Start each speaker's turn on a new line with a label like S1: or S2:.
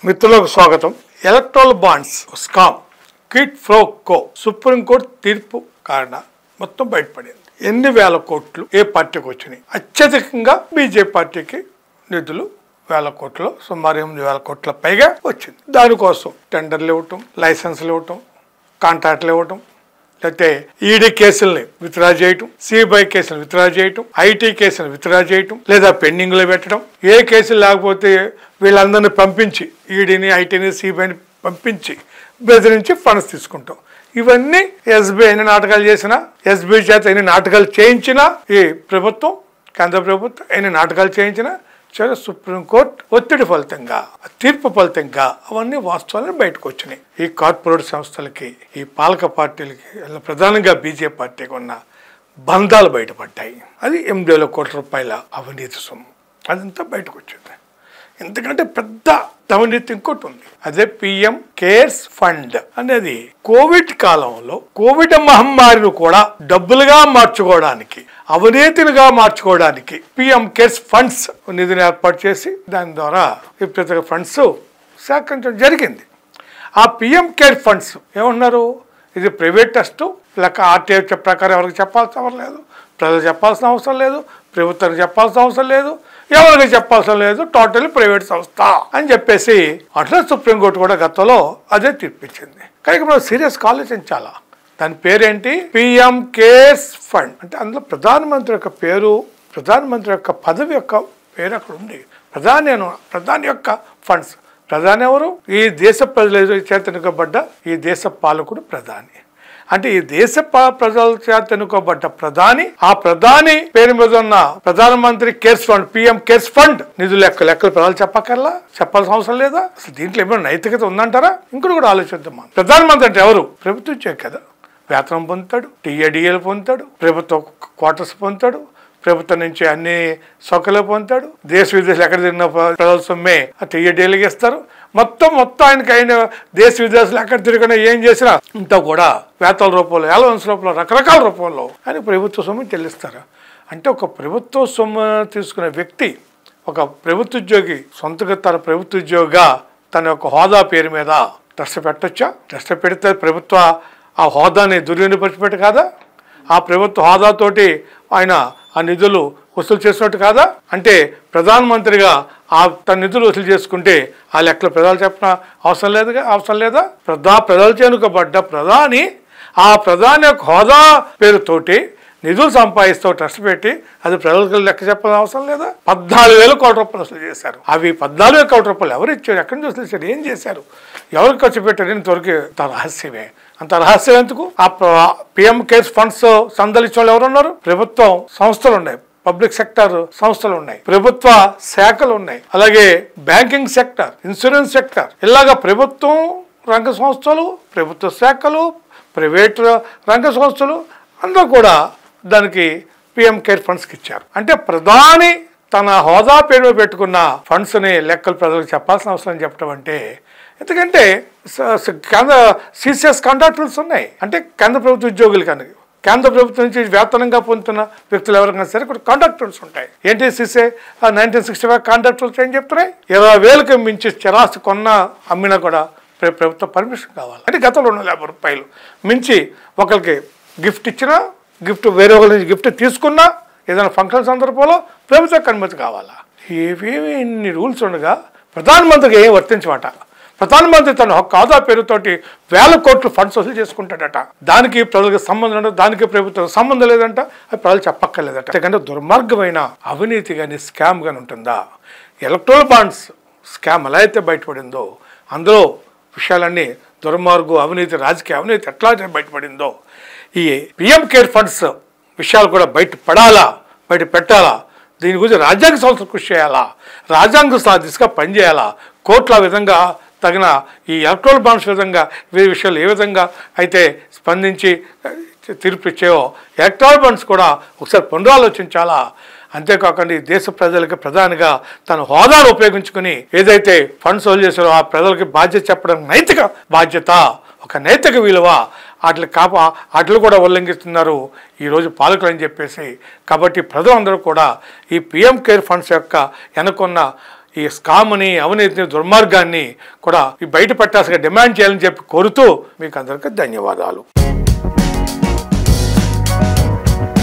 S1: మిత్రులకు స్వాగతం. Electoral bonds scam kit ఫ్రో కో supreme court తీర్పు కారణం మొత్తం బయటపడింది. ఎన్ని వేల కోట్లు ఏ పార్టీకి వచ్చినాయి? అత్యధికంగా బీజేపీ పార్టీకి నిధులు వేల కోట్లు, సుమారు 8,000 కోట్ల పైగా వచ్చింది. దానికోసం టెండర్లు ఇవ్వటం, లైసెన్సులు ఇవ్వటం, కాంట్రాక్ట్లు ఇవ్వటం, లేకపోతే ఈడీ కేసుల్ని విత్డ్రా చేయటం, సిబిఐ కేసులు విత్డ్రా చేయటం, ఐటీ కేసులు విత్డ్రా చేయటం, లేదా పెండింగ్ లో పెట్టడం, ఏ కేసులు లేకపోతే వీళ్ళందరినీ పంపించి ఈడీని, ఐటీని, సిబిఐని పంపించి బెదిరించి ఫండ్స్ తీసుకుంటాం. ఇవన్నీ ఎస్బీఐ ఎన్ని నాటకాలు చేసినా, ఎస్బీఐ చేత ఎన్ని నాటకాలు చేయించినా, ఈ ప్రభుత్వం, కేంద్ర ప్రభుత్వం ఎన్ని నాటకాలు చేయించినా సుప్రీంకోర్టు ఒత్తిడి ఫలితంగా, తీర్పు ఫలితంగా అవన్నీ వాస్తవాలను బయటకు వచ్చినాయి. ఈ కార్పొరేట్ సంస్థలకి, ఈ పాలక పార్టీలకి, ప్రధానంగా బీజేపీ పార్టీకి ఉన్న బంధాలు బయటపడ్డాయి. అది 8,000 కోట్ల రూపాయల అవినీతి సొమ్ము, అదంతా బయటకు వచ్చింది. ఎందుకంటే పెద్ద అవినీతి ఇంకోటి ఉంది, అదే పిఎం కేర్స్ ఫండ్ అనేది. కోవిడ్ కాలంలో కోవిడ్ మహమ్మారిని కూడా డబ్బులుగా మార్చుకోవడానికి, అవినీతినిగా మార్చుకోవడానికి పిఎం కేర్స్ ఫండ్స్ నిధిని ఏర్పాటు చేసి దాని ద్వారా విపరీత ఫండ్స్ సేకరించడం జరిగింది. ఆ పిఎం కేర్ ఫండ్స్ ఏమన్నారు, ఇది ప్రైవేట్ ట్రస్ట్, లేక ఆర్టీఐ ప్రకారం ఎవరికి చెప్పాల్సిన అవసరం లేదు, ప్రజలు చెప్పాల్సిన అవసరం లేదు, ప్రభుత్వానికి చెప్పాల్సిన అవసరం లేదు, ఎవరికి చెప్పాల్సిన లేదు, టోటల్లీ ప్రైవేట్ సంస్థ అని చెప్పేసి అట్లా సుప్రీంకోర్టు కూడా గతంలో అదే తీర్పిచ్చింది. కానీ మనం సీరియస్గా ఆలోచించాలా. దాని పేరేంటి? PM cares fund. అంటే అందులో ప్రధానమంత్రి యొక్క పేరు, ప్రధానమంత్రి యొక్క పదవి యొక్క పేరు అక్కడ ఉంది. ప్రధాని యొక్క ఫండ్స్. ప్రధాని ఎవరు? ఈ దేశ ప్రజల చేత ఎన్నుకోబడ్డ ఈ దేశ పాలకుడు ప్రధాని. అంటే ఈ దేశ ప్రజల చేత ఎన్నుకోబడ్డ ప్రధాని, ఆ ప్రధాని పేరు మీద ఉన్న ప్రధానమంత్రి cares fund, PM cares fund నిధులు లెక్కలు ప్రజలు చెప్పాల్సిన అవసరం లేదా? అసలు దీంట్లో ఏమైనా నైతికత ఉందంటారా? ఇంకోటి కూడా ఆలోచిద్దాం. ప్రధానమంత్రి అంటే ఎవరు? ప్రభుత్వం ఇచ్చే కదా, వేతనం పొందుతాడు, టీఏడిఏలు పొందుతాడు, ప్రభుత్వ క్వార్టర్స్ పొందుతాడు, ప్రభుత్వం నుంచి అన్ని సౌకర్యాలు పొందుతాడు, దేశ విదేశాలు ఎక్కడ తిరిగిన ప్రజల సొమ్మే ఆ టీఏడిఏలకి ఇస్తారు. మొత్తం ఆయనకి అయిన దేశ విదేశాలు ఎక్కడ తిరిగినా ఏం చేసినా ఇంత కూడా వేతల రూపంలో, అలవెన్స్ రూపంలో, రకరకాల రూపంలో అని ప్రభుత్వ సొమ్ము చెల్లిస్తారు. అంటే ఒక ప్రభుత్వ సొమ్ము తీసుకునే వ్యక్తి, ఒక ప్రభుత్వ ఉద్యోగి సొంతగా తన ప్రభుత్వ ఉద్యోగిగా తన యొక్క హోదా పేరు మీద ట్రస్ట్ పెట్టొచ్చా? ట్రస్ట్ పెడితే ప్రభుత్వ ఆ హోదాని దుర్వినియోగపరిచిపెట్టు కాదా? ఆ ప్రభుత్వ హోదాతోటి ఆయన ఆ నిధులు వసూలు చేసినట్టు కాదా? అంటే ప్రధానమంత్రిగా తన నిధులు వసూలు చేసుకుంటే ఆ లెక్కలు ప్రజలు చెప్పిన అవసరం లేదా? ప్రజలు చేనుకోబడ్డ ప్రధాని, ఆ ప్రధాని యొక్క హోదా పేరుతోటి నిధులు సంపాదిస్తూ ట్రస్ట్ పెట్టి అది ప్రజలకు లెక్క చెప్పాల్సిన అవసరం లేదా? 14,000 కోట్ల రూపాయలు వసూలు చేశారు. అవి 14,000 కోట్ల రూపాయలు ఎవరు ఇచ్చారు? ఎక్కడి నుంచి వసూలు చేశారు? ఏం చేశారు? ఎవరికి ఖర్చు పెట్టారు? ఇంతవరకు అంత రహస్యమే. అంత రహస్యం ఎందుకు? ఆ పిఎం కేర్స్ ఫండ్స్ సందలించిన వాళ్ళు ఎవరున్నారు? ప్రభుత్వం సంస్థలు ఉన్నాయి, పబ్లిక్ సెక్టర్ సంస్థలు ఉన్నాయి, ప్రభుత్వ శాఖలు ఉన్నాయి, అలాగే బ్యాంకింగ్ సెక్టర్, ఇన్సూరెన్స్ సెక్టర్, ఇలాగా ప్రభుత్వం రంగ సంస్థలు, ప్రభుత్వ శాఖలు, ప్రైవేట్ రంగ సంస్థలు అందరూ కూడా దానికి పిఎం కేర్ ఫండ్స్కి ఇచ్చారు. అంటే ప్రధాని తన హోదా పేరు పెట్టుకున్న ఫండ్స్ని లెక్కలు ప్రజలకు చెప్పాల్సిన అవసరం చెప్పడం అంటే, ఎందుకంటే కేంద్ర సిసిఎస్ కాంట్రాక్టర్స్ ఉన్నాయి. అంటే కేంద్ర ప్రభుత్వ ఉద్యోగులు, కానీ కేంద్ర ప్రభుత్వం నుంచి వేతనంగా పొందుతున్న వ్యక్తులు ఎవరికైనా సరే ఇక్కడ కాంట్రాక్టర్స్ ఉంటాయి. ఏంటి సిసిఏ 1965 కాంట్రాక్టర్స్ ఏం చెప్తున్నాయి? 20,000కి మించి స్థిరాస్తి అమ్మినా కూడా ప్రభుత్వ పర్మిషన్ కావాలి. అంటే గతంలో 250 రూపాయలు మించి ఒకరికి గిఫ్ట్ ఇచ్చినా, వేరే ఒకరి నుంచి గిఫ్ట్ తీసుకున్నా, ఏదైనా ఫంక్షన్ సందర్భంలో ప్రభుత్వ అనుమతి కావాలా? ఏవేమి ఇన్ని రూల్స్ ఉండగా ప్రధానమంత్రికి ఏం వర్తించమాట? ప్రధానమంత్రి తన హోదా పేరుతోటి 1,000 కోట్లు ఫండ్స్ వసూలు చేసుకుంటాడట. దానికి ప్రజలకు సంబంధం అంటే, దానికి ప్రభుత్వం సంబంధం లేదంట, అది ప్రజలు చెప్పక్కర్లేదట. ఎందుకంటే దుర్మార్గమైన అవినీతి కానీ స్కామ్ కానీ ఉంటుందా? ఎలక్ట్రల్ బాండ్స్ స్కామ్ ఎలా అయితే బయటపడిందో, అందులో విషయాలన్నీ దుర్మార్గం, అవినీతి, రాజకీయ అవినీతి ఎట్లా బయటపడిందో, ఈ పిఎం కేర్ ఫండ్స్ విషయాలు కూడా బయట పెట్టాలా? దీని గురించి రాజ్యాంగ సంస్థలు కృషి చేయాలా? రాజ్యాంగ దిశగా పనిచేయాలా? కోర్టుల విధంగా తగిన ఈ ఎలక్ట్రల్ బాండ్స్ విధంగా వీరి విషయాలు ఏ విధంగా అయితే స్పందించి తీర్పు ఇచ్చాయో, ఎలక్ట్రల్ బాండ్స్ కూడా ఒకసారి పునరాలోచించాలా? అంతేకాకుండా ఈ దేశ ప్రజలకి ప్రధానిగా తన హోదాను ఉపయోగించుకుని ఏదైతే ఫండ్స్ వసూలు చేశారో ఆ ప్రజలకి బాధ్యత చెప్పడం నైతిక బాధ్యత, ఒక నైతిక విలువ, వాటిని కూడా ఉల్లంఘిస్తున్నారు ఈరోజు పాలకులు అని చెప్పేసి. కాబట్టి ప్రజలందరూ కూడా ఈ పిఎం కేర్ ఫండ్స్ యొక్క వెనుకున్న ఈ స్కామ్ని, అవినీతిని, దుర్మార్గాన్ని కూడా బయట పెట్టాల్సిన డిమాండ్ చేయాలని చెప్పి కోరుతూ మీకు అందరికీ ధన్యవాదాలు.